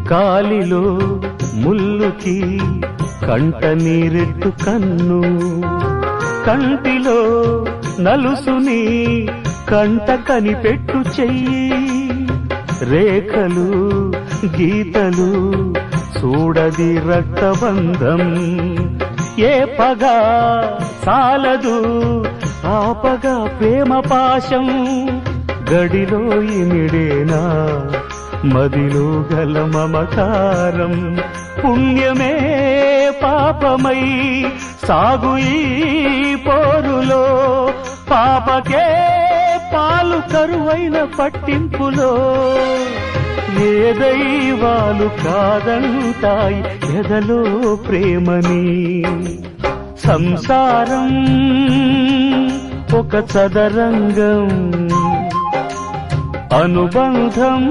కాలిలో ముల్లుకి కంట నీరెట్టు కన్ను, కంటిలో నలుసుని కంట కనిపెట్టు చెయ్యి, రేఖలు గీతలు చూడది రక్తబంధం, ఏ పగా సాలదు ఆపగా ప్రేమ పాశం, గడిలో ఇమిడేనా మదిలో గల మమకారం, పుణ్యమే పాపమై సాగు ఈ పోరులో, పాపకే పాలు కరువైన పట్టింపులో, ఏ దైవాలు కాదంటాయి ఎదలో ప్రేమని, సంసారం ఒక చదరంగం, అనుబంధం